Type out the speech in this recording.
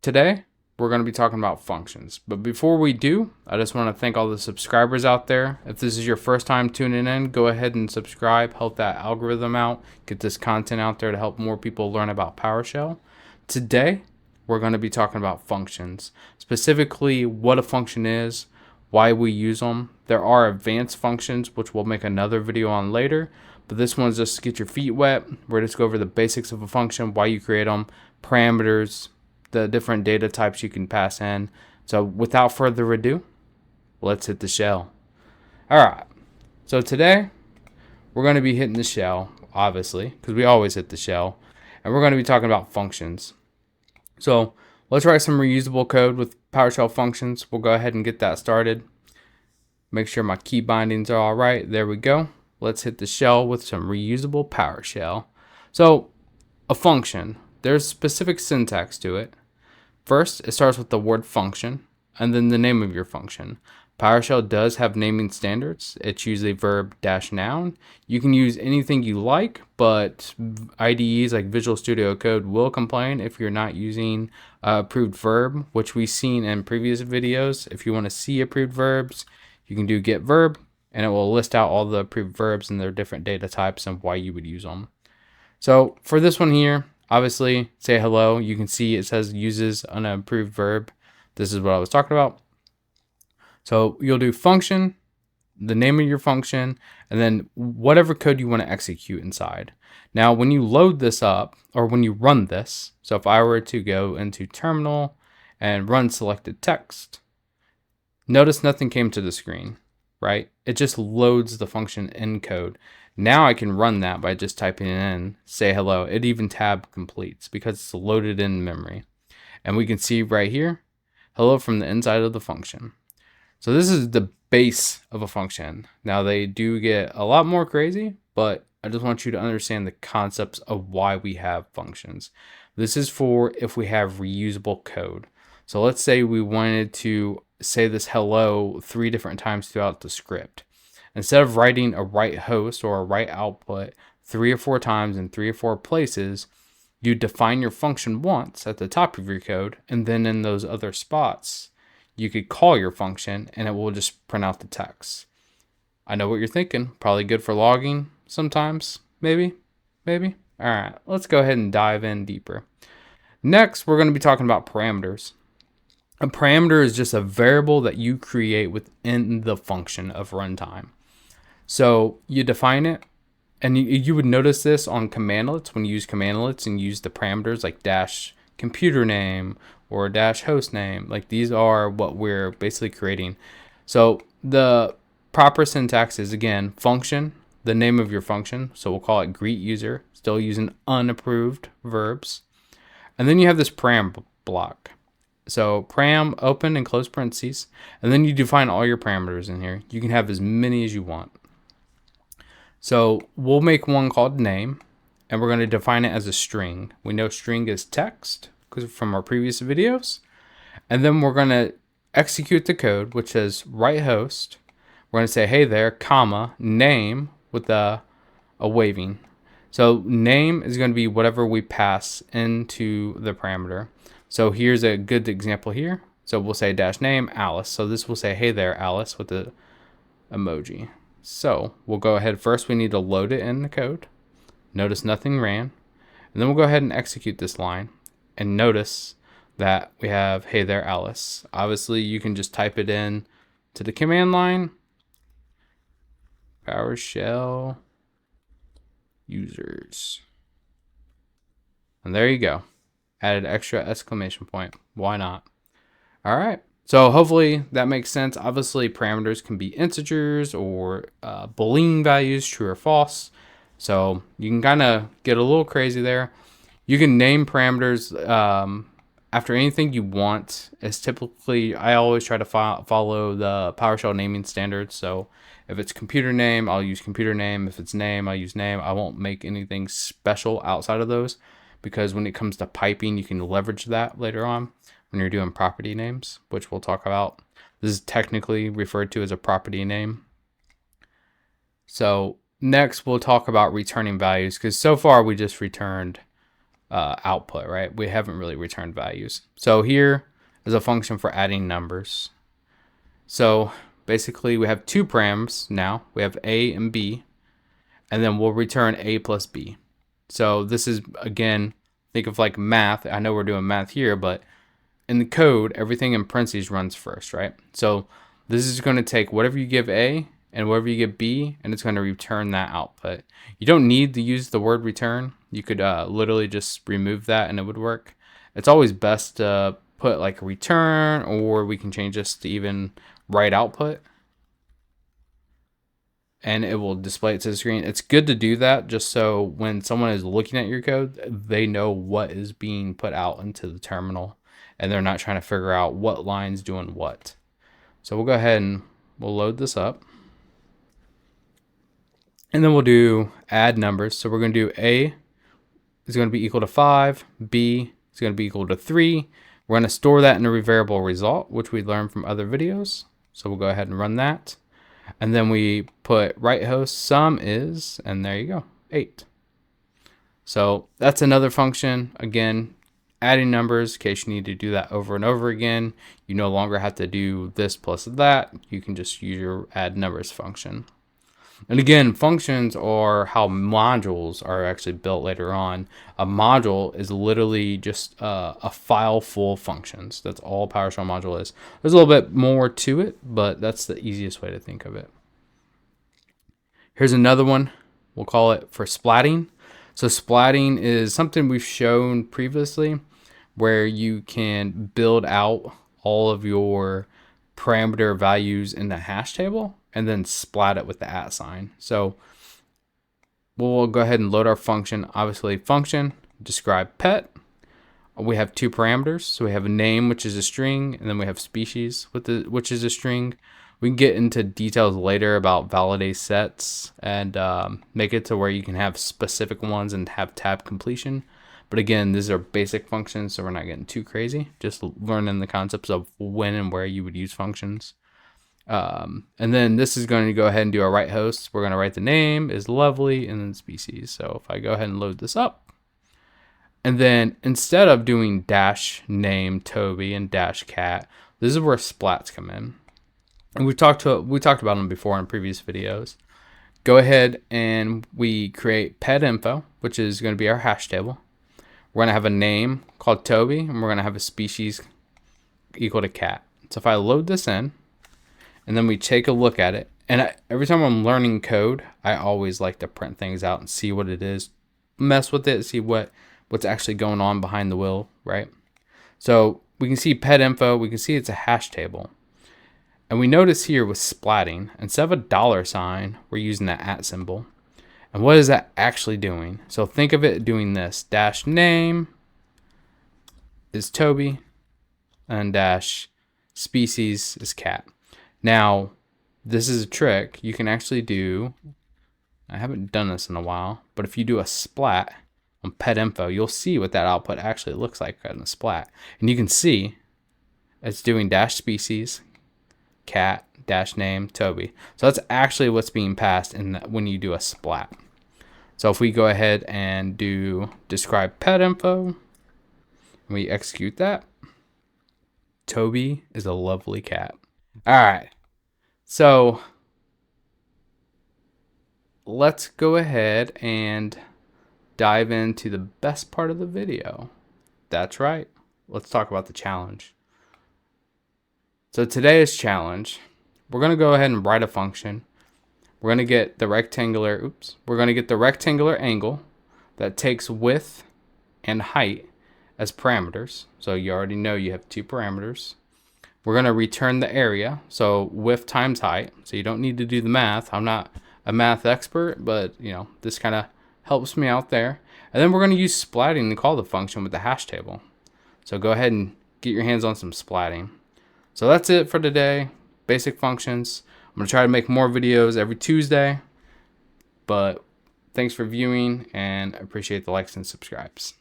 Today, we're going to be talking about functions. But before we do, I just want to thank all the subscribers out there. If this is your first time tuning in, go ahead and subscribe, help that algorithm out, get this content out there to help more people learn about PowerShell. Today, we're going to be talking about functions, specifically what a function is, why we use them. There are advanced functions, which we'll make another video on later, but this one's just to get your feet wet. We're just go over the basics of a function, why you create them, parameters, the different data types you can pass in. So without further ado, let's hit the shell. All right, so today we're going to be hitting the shell, obviously, because we always hit the shell, and we're going to be talking about functions. So let's write some reusable code with PowerShell functions. We'll go ahead and get that started. Make sure my key bindings are all right. There we go. Let's hit the shell with some reusable PowerShell. So a function, there's specific syntax to it. First, it starts with the word function and then the name of your function. PowerShell does have naming standards. It's usually verb - noun. You can use anything you like, but IDEs like Visual Studio Code will complain if you're not using approved verb, which we've seen in previous videos. If you want to see approved verbs, you can do get verb, and it will list out all the approved verbs and their different data types and why you would use them. So for this one here, obviously, say hello. You can see it says uses an approved verb. This is what I was talking about. So you'll do function, the name of your function, and then whatever code you want to execute inside. Now, when you load this up, or when you run this, so if I were to go into terminal and run selected text, notice nothing came to the screen, right? It just loads the function in code. Now I can run that by just typing in, say hello. It even tab completes because it's loaded in memory. And we can see right here, hello from the inside of the function. So this is the base of a function. Now they do get a lot more crazy, but I just want you to understand the concepts of why we have functions. This is for if we have reusable code. So let's say we wanted to say this hello 3 different times throughout the script. Instead of writing a write host or a write output 3 or 4 times in 3 or 4 places, you define your function once at the top of your code, and then in those other spots, you could call your function and it will just print out the text. I know what you're thinking. Probably good for logging sometimes. Maybe. All right, let's go ahead and dive in deeper. Next, we're going to be talking about parameters. A parameter is just a variable that you create within the function of runtime. So you define it, and you would notice this on commandlets when you use commandlets and use the parameters like dash computer name or dash host name. Like these are what we're basically creating. So the proper syntax is, again, function, the name of your function. So we'll call it greet user, still using unapproved verbs. And then you have this param block. So param, open and close parentheses, and then you define all your parameters in here. You can have as many as you want. So we'll make one called name, and we're going to define it as a string. We know string is text because from our previous videos. And then we're going to execute the code, which says write host. We're going to say, hey there, comma, name with a waving. So name is going to be whatever we pass into the parameter. So here's a good example here. So we'll say dash name Alice. So this will say, hey there, Alice, with the emoji. So we'll go ahead. First, we need to load it in the code. Notice nothing ran. And then we'll go ahead and execute this line. And notice that we have, hey there, Alice. Obviously, you can just type it in to the command line. PowerShell users. And there you go. Added extra exclamation point. Why not? All right. So hopefully that makes sense. Obviously, parameters can be integers or Boolean values, true or false. So you can kind of get a little crazy there. You can name parameters after anything you want. It's typically, I always try to follow the PowerShell naming standards. So if it's computer name, I'll use computer name. If it's name, I'll use name. I won't make anything special outside of those, because when it comes to piping, you can leverage that later on when you're doing property names, which we'll talk about. This is technically referred to as a property name. So next we'll talk about returning values, because so far we just returned output, right? We haven't really returned values. So here is a function for adding numbers. So basically we have two params now. We have A and B, and then we'll return A plus B. So this is, again, think of like math. I know we're doing math here, but in the code, everything in parentheses runs first, right? So this is going to take whatever you give A and whatever you give B, and it's going to return that output. You don't need to use the word return. You could literally just remove that and it would work. It's always best to put like a return, or we can change this to even write output, and it will display it to the screen. It's good to do that just so when someone is looking at your code, they know what is being put out into the terminal, and they're not trying to figure out what line's doing what. So we'll go ahead and we'll load this up. And then we'll do add numbers. So we're going to do A is going to be equal to 5, B is going to be equal to 3. We're going to store that in a variable result, which we learned from other videos. So we'll go ahead and run that. And then we put right host sum is, and there you go, 8. So that's another function. Again, adding numbers in case you need to do that over and over again. You no longer have to do this plus that. You can just use your add numbers function. And again, functions are how modules are actually built later on. A module is literally just a file full of functions. That's all PowerShell module is. There's a little bit more to it, but that's the easiest way to think of it. Here's another one. We'll call it for splatting. So splatting is something we've shown previously where you can build out all of your parameter values in the hash table and then splat it with the @ sign. So we'll go ahead and load our function. Obviously, function, describe pet. We have two parameters. So we have a name, which is a string, and then we have species, which is a string. We can get into details later about validate sets and make it to where you can have specific ones and have tab completion. But again, these are basic functions, so we're not getting too crazy. Just learning the concepts of when and where you would use functions. And then this is going to go ahead and do our right host. We're going to write the name is lovely and then species. So if I go ahead and load this up, and then instead of doing dash name Toby and dash cat, this is where splats come in. And we talked about them before in previous videos. Go ahead and we create pet info, which is going to be our hash table. We're going to have a name called Toby, and we're going to have a species equal to cat. So if I load this in, and then we take a look at it, and every time I'm learning code, I always like to print things out and see what it is, mess with it, see what's actually going on behind the wheel, right? So we can see pet info, we can see it's a hash table. And we notice here with splatting, instead of a $sign, we're using that @ symbol. And what is that actually doing? So think of it doing this. Dash name is Toby, and dash species is cat. Now, this is a trick you can actually do. I haven't done this in a while, but if you do a splat on pet info, you'll see what that output actually looks like in a splat. And you can see it's doing dash species, cat, dash name, Toby. So that's actually what's being passed when you do a splat. So if we go ahead and do describe pet info, and we execute that, Toby is a lovely cat. All right, so let's go ahead and dive into the best part of the video. That's right, let's talk about the challenge. So today's challenge, we're going to go ahead and write a function. We're going to get the rectangular, we're going to get the rectangular angle that takes width and height as parameters. So you already know you have two parameters. We're going to return the area, so width times height. So you don't need to do the math. I'm not a math expert, but you know, this kind of helps me out there. And then we're going to use splatting to call the function with the hash table. So go ahead and get your hands on some splatting. So that's it for today. Basic functions. I'm going to try to make more videos every Tuesday. But thanks for viewing, and I appreciate the likes and subscribes.